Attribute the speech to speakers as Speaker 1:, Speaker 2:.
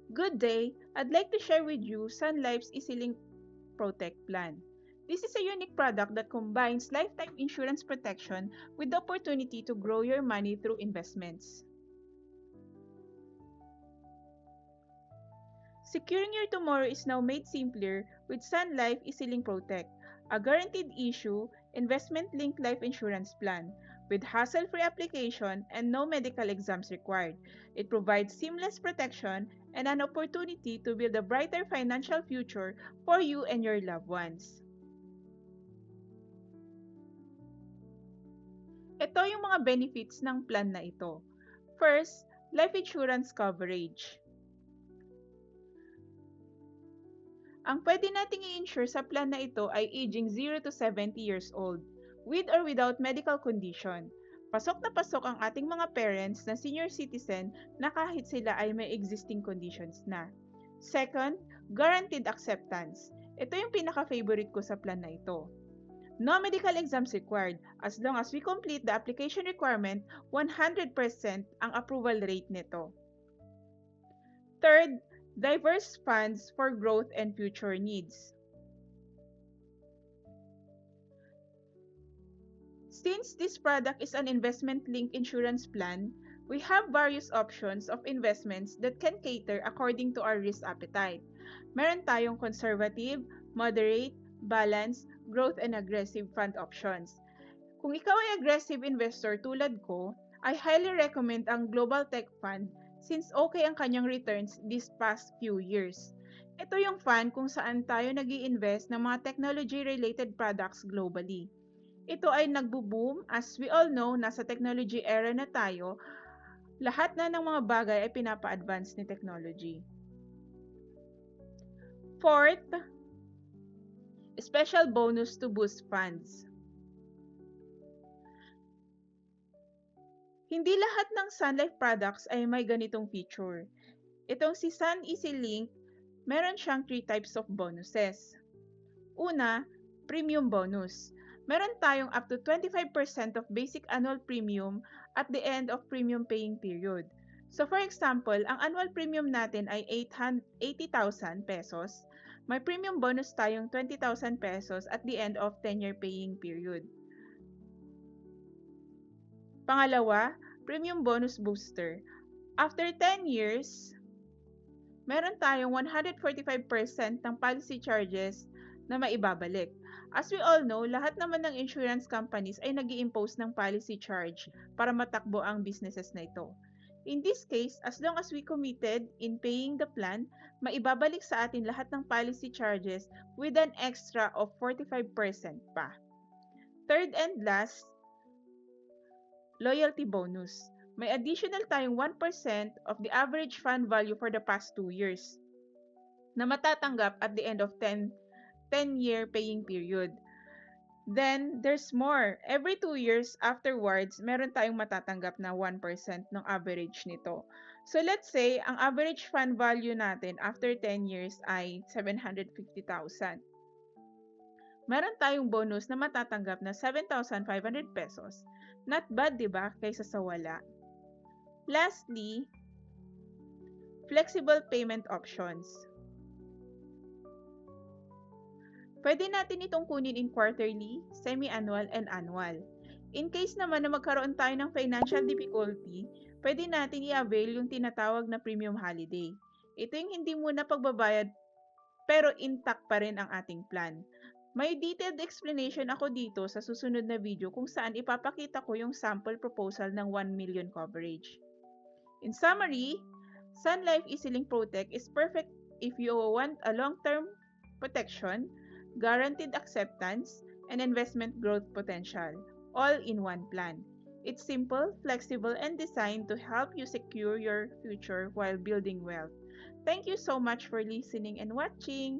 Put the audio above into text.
Speaker 1: Good day! I'd like to share with you Sun Life's EasyLink Protect Plan. This is a unique product that combines lifetime insurance protection with the opportunity to grow your money through investments. Securing your tomorrow is now made simpler with Sun Life EasyLink Protect, a guaranteed issue investment-linked life insurance plan with hassle-free application and no medical exams required. It provides seamless protection and an opportunity to build a brighter financial future for you and your loved ones. Ito yung mga benefits ng plan na ito. First, life insurance coverage. Ang pwede nating i-insure sa plan na ito ay aging 0 to 70 years old, with or without medical condition. Pasok na pasok ang ating mga parents na senior citizen na kahit sila ay may existing conditions na. Second, guaranteed acceptance. Ito yung pinaka-favorite ko sa plan na ito. No medical exams required. As long as we complete the application requirement, 100% ang approval rate nito. Third, diverse funds for growth and future needs. Since this product is an investment-linked insurance plan, we have various options of investments that can cater according to our risk appetite. Meron tayong conservative, moderate, balanced, growth, and aggressive fund options. Kung ikaw ay aggressive investor tulad ko, I highly recommend ang Global Tech Fund since okay ang kanyang returns this past few years. Ito yung fund kung saan tayo nag-i-invest ng mga technology-related products globally. Ito ay nagbo-boom as we all know, nasa technology era na tayo, lahat na ng mga bagay ay pinapa-advance ni technology. Fourth, special bonus to boost funds. Hindi lahat ng Sun Life products ay may ganitong feature. Itong si Sun EasyLink, meron siyang 3 types of bonuses. Una, premium bonus. Meron tayong up to 25% of basic annual premium at the end of premium paying period. So for example, ang annual premium natin ay 80,000 pesos. May premium bonus tayong 20,000 pesos at the end of 10-year paying period. Pangalawa, premium bonus booster. After 10 years, meron tayong 145% ng policy charges na maibabalik. As we all know, lahat naman ng insurance companies ay nag-i-impose ng policy charge para matakbo ang businesses na ito. In this case, as long as we committed in paying the plan, maibabalik sa atin lahat ng policy charges with an extra of 45% pa. Third and last, loyalty bonus. May additional tayong 1% of the average fund value for the past 2 years na matatanggap at the end of 10-year paying period. Then, there's more. Every 2 years afterwards, meron tayong matatanggap na 1% ng average nito. So, let's say, ang average fund value natin after 10 years ay 750,000. Meron tayong bonus na matatanggap na 7,500 pesos. Not bad, di ba? Kaysa sa wala. Lastly, flexible payment options. Pwede natin itong kunin in quarterly, semi-annual, and annual. In case naman na magkaroon tayo ng financial difficulty, pwede natin i-avail yung tinatawag na premium holiday. Ito yung hindi muna pagbabayad pero intact pa rin ang ating plan. May detailed explanation ako dito sa susunod na video kung saan ipapakita ko yung sample proposal ng 1 million coverage. In summary, Sun Life EasyLink Protect is perfect if you want a long-term protection, guaranteed acceptance, and investment growth potential, all in one plan. It's simple, flexible, and designed to help you secure your future while building wealth. Thank you so much for listening and watching.